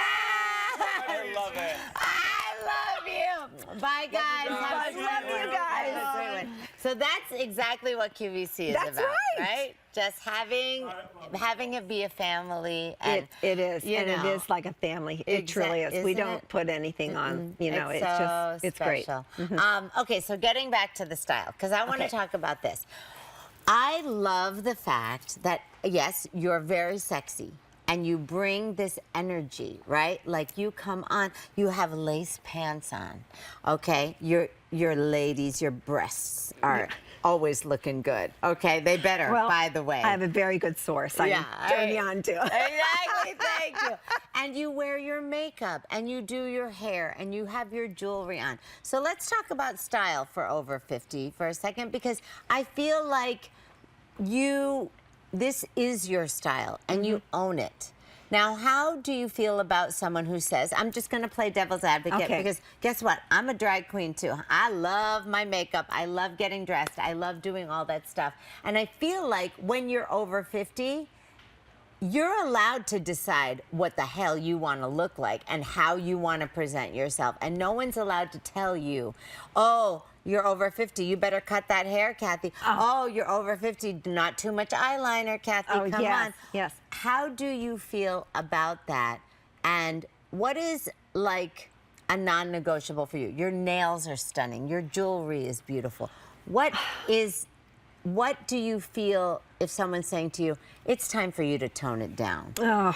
I love it. I love you. Bye, guys. Have a great Love you one. guys. Have a great one. So that's exactly what QVC is That's about, right. Just having it be a family. And It is, you and it know, is like a family. It truly is. We isn't don't it? put anything on, you know, it's so just, it's great. special. Okay, so getting back to the style, because I want to Okay. talk about this. I love the fact that, yes, you're very sexy. And you bring this energy, right? Like you come on, you have lace pants on, okay? Your ladies, your breasts are always looking good, okay? They better, Well, by the way. I have a very good source. I can turn you on to. Exactly, thank you. And you wear your makeup, and you do your hair, and you have your jewelry on. So let's talk about style for over 50 for a second, because I feel like this is your style, and you own it. Now, how do you feel about someone who says, I'm just going to play devil's advocate, Okay. because guess what? I'm a drag queen, too. I love my makeup. I love getting dressed. I love doing all that stuff. And I feel like when you're over 50, you're allowed to decide what the hell you want to look like and how you want to present yourself. And no one's allowed to tell you, oh, you're over 50, you better cut that hair, Kathy. Oh, you're over 50, not too much eyeliner, Kathy, Oh, come yes, on. yes. How do you feel about that? And what is like a non-negotiable for you? Your nails are stunning. Your jewelry is beautiful. What do you feel if someone's saying to you, it's time for you to tone it down? Oh,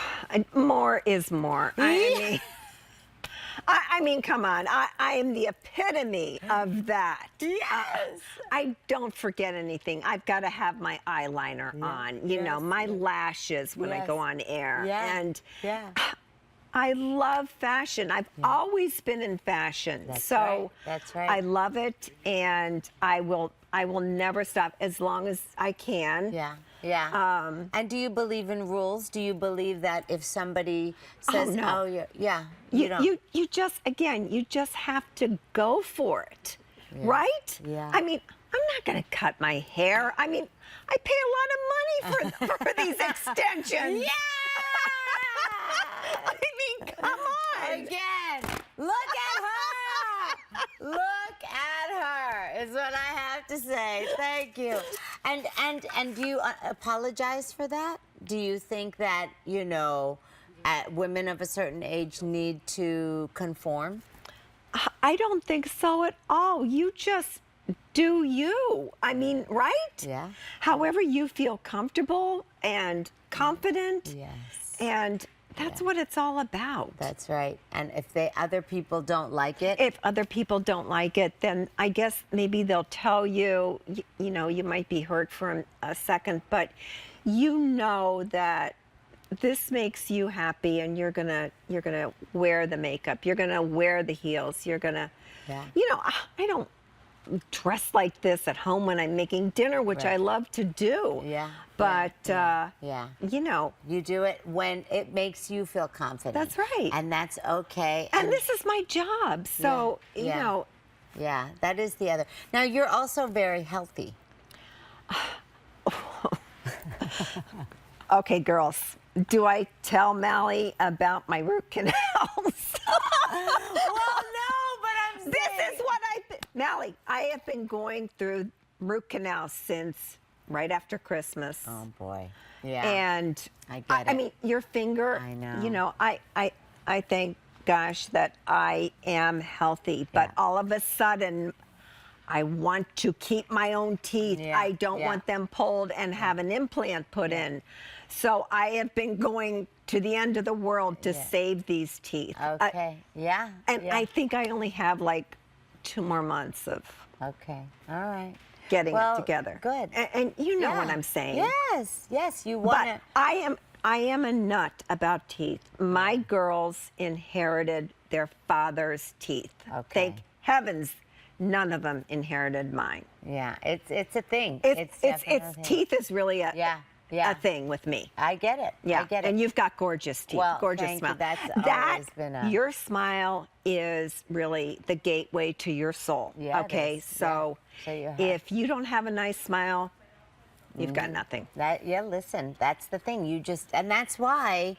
more is more. I mean, come on. I am the epitome of that. Yes. I don't forget anything. I've got to have my eyeliner on, you know, my lashes when I Yes. go on air. Yeah. And Yeah. I love fashion. I've always been in fashion. That's so right. That's right. I love it, and I will never stop as long as I can. Yeah, yeah. And do you believe in rules? Do you believe that if somebody says, no. you don't? You just, again, you just have to go for it, right? Yeah. I mean, I'm not going to cut my hair. I mean, I pay a lot of money for these extensions. Yeah! I mean, come on. Again, look at her! Look at her, is what I have to say. Thank you. And do you apologize for that? Do you think that, you know, women of a certain age need to conform? I don't think so at all. You just do you. I mean, right? Yeah. However you feel comfortable and confident. Yes. And That's what it's all about. That's right. And if other people don't like it, If other people don't like it, then I guess maybe they'll tell you, you know, you might be hurt for a second, but you know that this makes you happy, and you're gonna wear the makeup, you're gonna wear the heels, you're gonna, you know, I don't dress like this at home when I'm making dinner, which I love to do. Yeah. But, you know. You do it when it makes you feel confident. That's right. And that's okay. And this is my job. So, you know. Yeah, that is the other. Now, you're also very healthy. Okay, girls. Do I tell Malie about my root canals? Well, no, but I'm saying. This is what Malie, I have been going through root canals since right after Christmas. Oh, boy. Yeah. And I get it. I mean, your finger, I know. you know, I thank gosh that I am healthy, but all of a sudden, I want to keep my own teeth. Yeah, I don't want them pulled and have an implant put in. So I have been going to the end of the world to save these teeth. Okay. And I think I only have like 2 more months of Okay. All right. getting it together. Good. And you know what I'm saying. Yes. Yes. You want But to. I am a nut about teeth. My girls inherited their father's teeth. Okay. Thank heavens none of them inherited mine. Yeah. It's a thing. It's definitely a thing. teeth is really a thing with me. I get it. Yeah. I get it. And you've got gorgeous teeth. Well, gorgeous thank smile. you. That's always been a. Your smile is really the gateway to your soul. Yeah, it Okay. is. So, So you have- if you don't have a nice smile, you've got nothing. Listen, that's the thing. And that's why,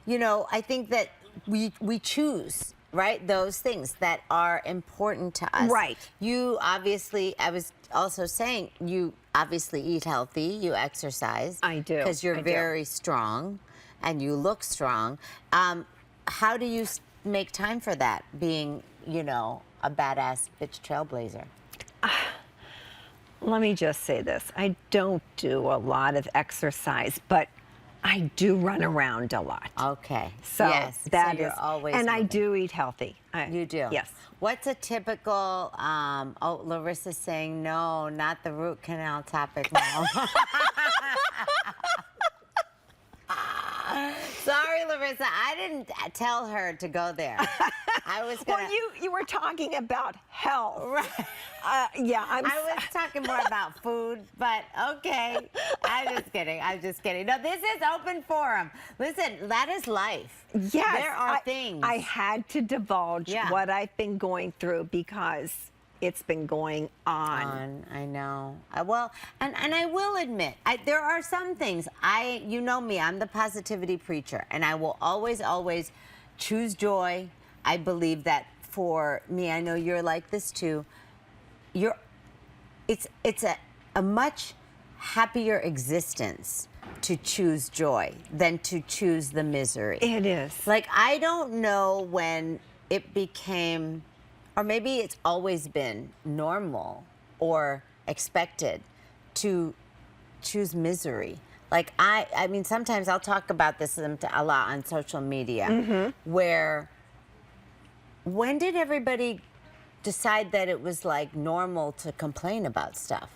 you know, I think that we choose, right, those things that are important to us. Right. You obviously, I was also saying, you obviously eat healthy, you exercise. I do. Because you're I do. very strong and you look strong. How do you make time for that, being, you know, a badass bitch trailblazer? Let me just say this. I don't do a lot of exercise, but I do run around a lot. Okay. So yes. that so you're is- always and I moving. do eat healthy. You do? Yes. What's a typical, oh, Larissa's saying, no, not the root canal topic now. Sorry, Larissa, I didn't tell her to go there. I was gonna. Well, you were talking about health. Right. Yeah, I was talking more about food, but okay. I'm just kidding. No, this is open forum. Listen, that is life. Yes. There are things. I had to divulge what I've been going through because it's been going on. I know. Well, and I will admit, there are some things. You know me, I'm the positivity preacher, and I will always, always choose joy. I believe that for me, I know you're like this too. It's a much happier existence to choose joy than to choose the misery. It is. Like, I don't know when it became, or maybe it's always been normal or expected to choose misery. Like, I mean, sometimes I'll talk about this a lot on social media, where when did everybody decide that it was like normal to complain about stuff?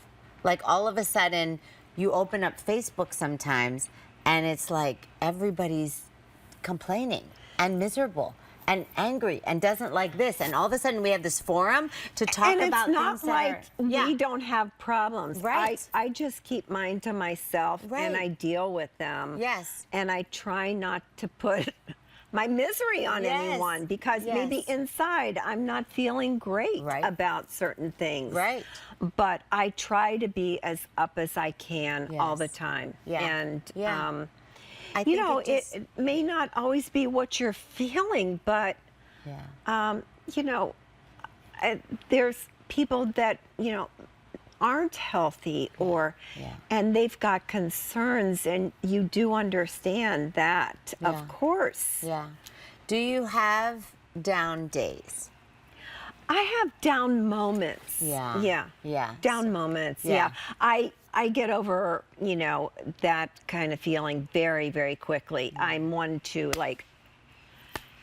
Like, all of a sudden, you open up Facebook sometimes and it's like everybody's complaining and miserable and angry and doesn't like this, and all of a sudden we have this forum to talk and about it's not things like that are, we don't have problems. Right. I just keep mine to myself and I deal with them. Yes. And I try not to put my misery on anyone because maybe inside I'm not feeling great about certain things. Right. But I try to be as up as I can all the time. Yeah. And I you think know, it it may not always be what you're feeling, but you know, there's people that, you know, aren't healthy or and they've got concerns, and you do understand that, of course. Yeah. Do you have down days? I have down moments. Yeah. Yeah. Yeah. Down moments. Yeah. Yeah. I get over, that kind of feeling very, very quickly. I'm one to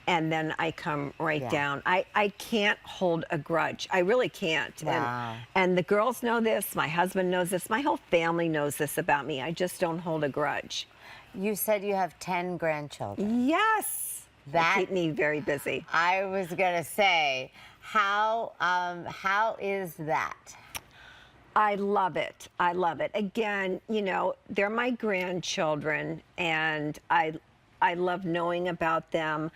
and then I come right down. I can't hold a grudge. I really can't. Wow. And the girls know this. My husband knows this. My whole family knows this about me. I just don't hold a grudge. You said you have 10 grandchildren. Yes. That keep me very busy. I was gonna say, how is that? I love it. I love it. Again, they're my grandchildren, and I love knowing about them.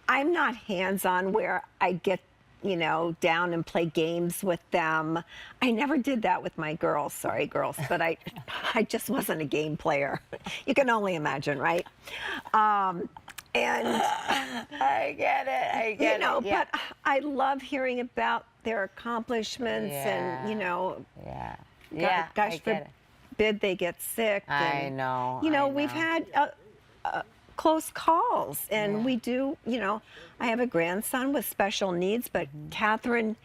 I'm not hands-on where I get, down and play games with them. I never did that with my girls. Sorry, girls, but I just wasn't a game player. You can only imagine, right? And I get it. I get it. Yeah. But I love hearing about their accomplishments and, Yeah. gosh forbid they get sick. I know. We've had close calls, and we do, I have a grandson with special needs, but Catherine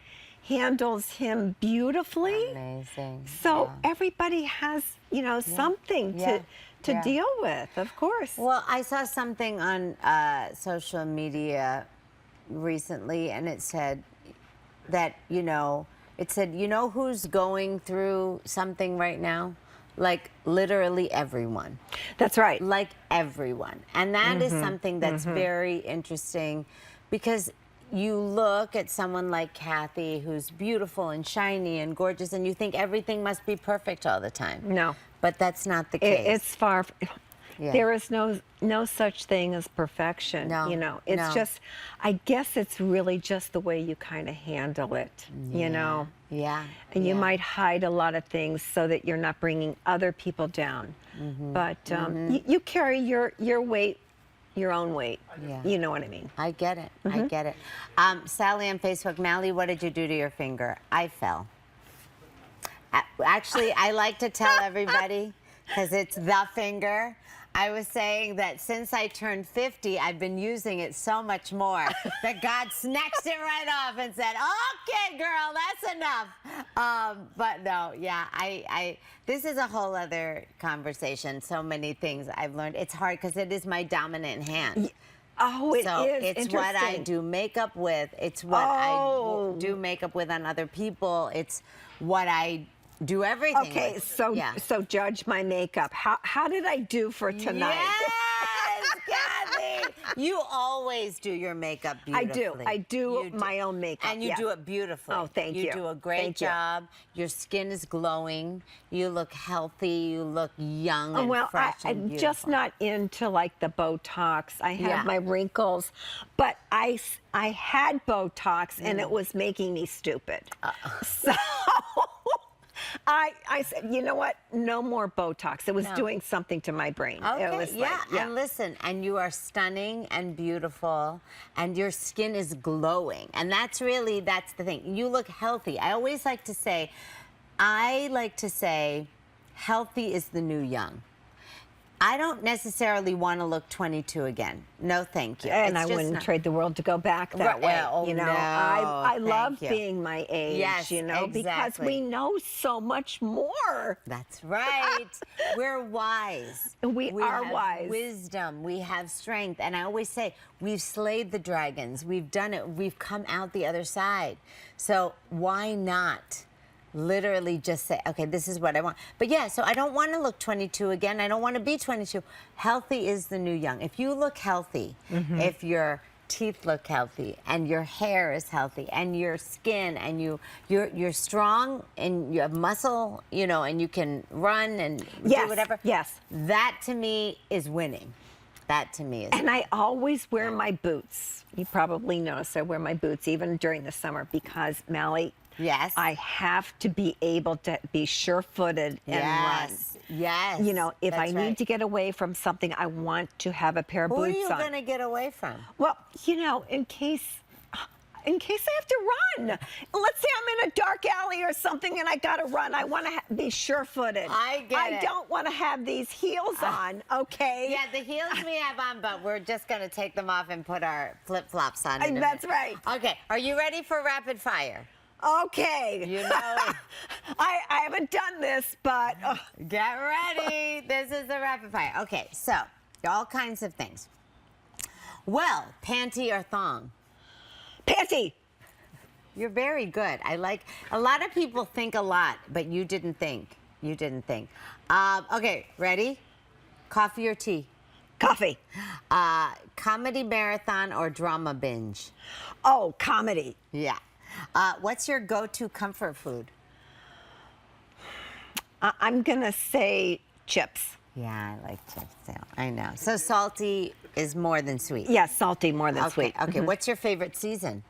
handles him beautifully. Amazing. So everybody has, something to deal with, of course. Well, I saw something on social media recently, and it said that, who's going through something right now? Like literally everyone. That's right. Like everyone. And that is something that's very interesting, because you look at someone like Kathy, who's beautiful and shiny and gorgeous, and you think everything must be perfect all the time. No. But that's not the case. It's far. There is no such thing as perfection. No. It's just, I guess it's really just the way you kind of handle it, Yeah. And you might hide a lot of things so that you're not bringing other people down. But you carry your weight, your own weight. Yeah. You know what I mean? I get it. I get it. Sally on Facebook, Malie, what did you do to your finger? I fell. Actually, I like to tell everybody, because it's the finger. I was saying that since I turned 50, I've been using it so much more that God snatched it right off and said, "Okay, girl, that's enough." But no, this is a whole other conversation. So many things I've learned. It's hard because it is my dominant hand. Oh, it so is it's what I do makeup with. It's what I do makeup with on other people. It's what I do everything. Okay, with. so judge my makeup. How did I do for tonight? Yes, Kathy. You always do your makeup beautifully. I do my own makeup. And you do it beautifully. Oh, thank you. You do a great job. Your skin is glowing. You look healthy. You look young and fresh and I'm beautiful. just not into the Botox. I have my wrinkles, but I had Botox and it was making me stupid. So I said, you know what? No more Botox. It was doing something to my brain. Okay, It was and listen, and you are stunning and beautiful, and your skin is glowing. And that's the thing. You look healthy. I like to say, healthy is the new young. I don't necessarily want to look 22 again. No, thank you. And I wouldn't trade the world to go back that way. No, I love being my age, yes, because we know so much more. That's right. We're wise. We are have wise. Wisdom. We have strength. And I always say, we've slayed the dragons. We've done it. We've come out the other side. So why not? Literally just say, okay, this is what I want. But so I don't want to look 22 again. I don't want to be 22. Healthy is the new young. If you look healthy, if your teeth look healthy and your hair is healthy and your skin and you're strong and you have muscle, and you can run and do whatever. Yes. That to me is winning. That to me is And I always wear my boots. You probably notice I wear my boots even during the summer because, Malie, yes, I have to be able to be sure-footed and run. Yes. If I need to get away from something, I want to have a pair of boots on. Who are you going to get away from? Well, in case I have to run. Let's say I'm in a dark alley or something and I got to run. I want to be sure-footed. I get it. I don't want to have these heels on, okay? Yeah, the heels we have on, but we're just going to take them off and put our flip-flops on in a That's minute. right. Okay, are you ready for rapid fire? Okay. You know. I haven't done this, but Get ready. This is the rapid fire. Okay, so all kinds of things. Well, panty or thong? panty. You're very good. I like, a lot of people think a lot, but you didn't think. You didn't think. Okay, ready? Coffee or tea? Coffee. Comedy marathon or drama binge? Oh, comedy. Yeah. What's your go-to comfort food? I'm going to say chips. Yeah, I like chips too. I know. So salty is more than sweet. Yeah, salty more than Okay, sweet. okay. What's your favorite season?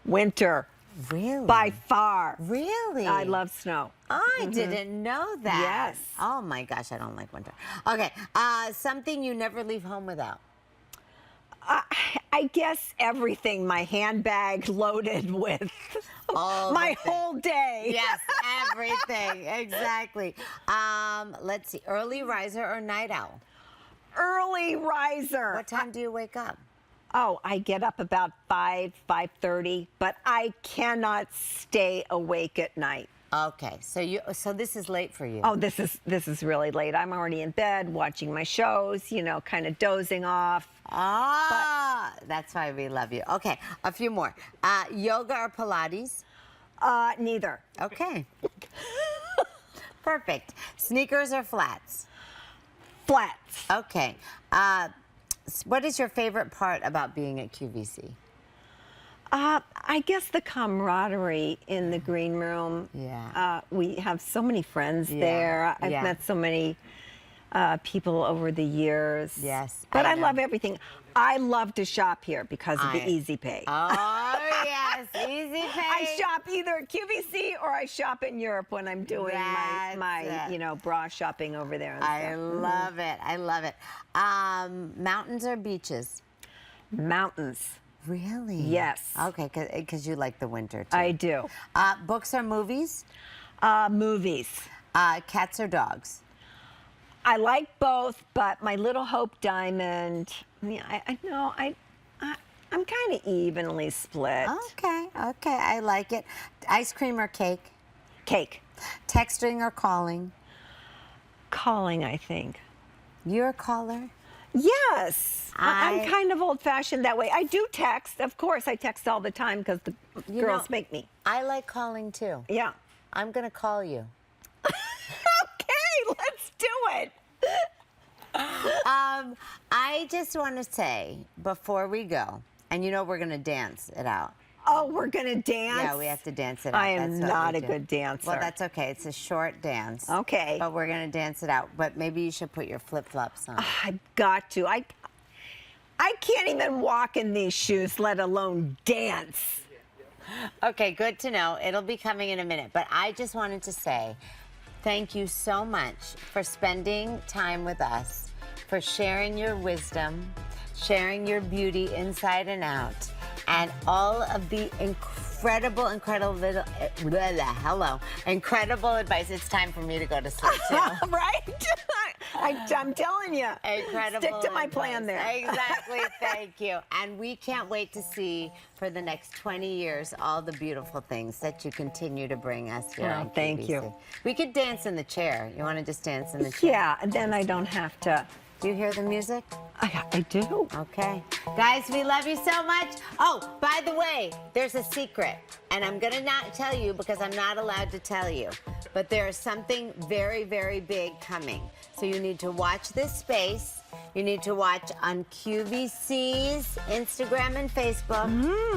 Winter. Really? By far. Really? I love snow. I didn't know that. Yes. Oh my gosh, I don't like winter. Okay. Something you never leave home without. I guess everything. My handbag loaded with All my the things. whole day. Yes, everything. Exactly. Let's see. Early riser or night owl? Early riser. What time do you wake up? Oh, I get up about 5:30, but I cannot stay awake at night. Okay. So this is late for you. Oh, this is really late. I'm already in bed watching my shows, you know, kind of dozing off. That's why we love you. Okay, a few more. Yoga or Pilates? Neither. Okay. Perfect. Sneakers or flats? Flats. Okay. What is your favorite part about being at QVC? I guess the camaraderie in the green room. Yeah. We have so many friends Yeah, there. I've yeah. met so many people over the years. Yes, But I I know. love everything. I love to shop here because of the Easy Pay. Oh, yes. Easy pay. I shop either at QVC or I shop in Europe when I'm doing That's my it. you know, bra shopping over there. And I stuff. love it. I love it. Mountains or beaches? Mountains. Really? Yes. Okay, because you like the winter too. I do. Books or movies? Movies. Cats or dogs? I like both, but my Little Hope Diamond. Yeah, I'm kind of evenly split. Okay, I like it. Ice cream or cake? Cake. Texting or calling? Calling, I think. You're a caller? Yes. I'm I- kind of old-fashioned that way. I do text. Of course, I text all the time because the You girls know- make me. I like calling too. Yeah. I'm going to call you. Okay, let's do it. I just want to say before we go, and you know we're going to dance it out. Oh, we're going to dance? Yeah, we have to dance it out. I am That's what not we a do. good dancer. Well, that's okay. It's a short dance. Okay. But we're going to dance it out. But maybe you should put your flip-flops on. I've got to. I can't even walk in these shoes, let alone dance. Okay, good to know. It'll be coming in a minute. But I just wanted to say thank you so much for spending time with us, for sharing your wisdom, sharing your beauty inside and out, and all of the incredible advice. It's time for me to go to sleep too. Right? I'm telling you. Incredible. Stick to my advice. plan there. Exactly. Thank you. And we can't wait to see for the next 20 years all the beautiful things that you continue to bring us here. Oh, on thank QVC. you. We could dance in the chair. You want to just dance in the chair? Yeah, and then I don't have to. Do you hear the music? I do. Okay. Guys, we love you so much. Oh, by the way, there's a secret. And I'm going to not tell you because I'm not allowed to tell you. But there is something very, very big coming. So you need to watch this space. You need to watch on QVC's Instagram and Facebook.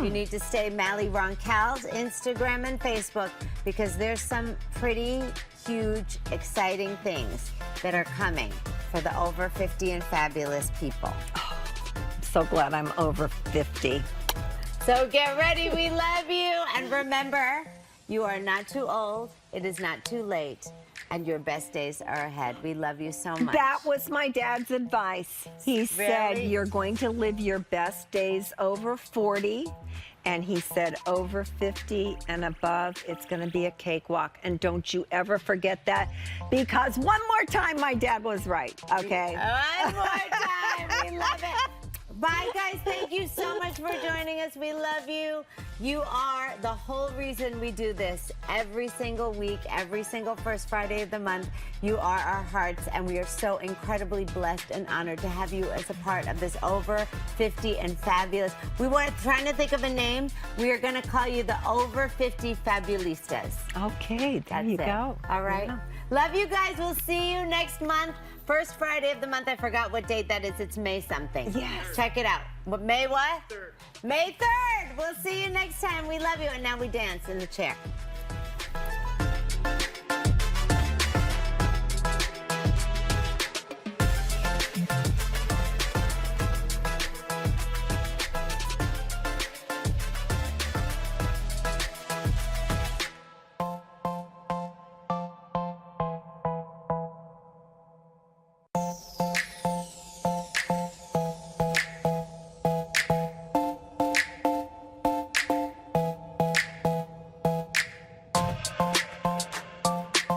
You need to stay Malie Ronkal's Instagram and Facebook because there's some pretty huge, exciting things that are coming for the over 50 and fabulous people. I'm so glad I'm over 50. So get ready, we love you. And remember, you are not too old, it is not too late, and your best days are ahead. We love you so much. That was my dad's advice. He said, Really? you're going to live your best days over 40. And he said, over 50 and above, it's going to be a cakewalk. And don't you ever forget that. Because one more time, my dad was right, okay? One more time, we love it. Bye, guys. Thank you so much for joining us. We love you. You are the whole reason we do this every single week, every single first Friday of the month. You are our hearts, and we are so incredibly blessed and honored to have you as a part of this Over 50 and Fabulous. We were trying to think of a name. We are going to call you the Over 50 Fabulistas. Okay, there you go. All right. Yeah. Love you guys. We'll see you next month. First Friday of the month. I forgot what date that is. It's May something. Yes. Check it out. May what? 3rd. May 3rd. We'll see you next time. We love you. And now we dance in the chair.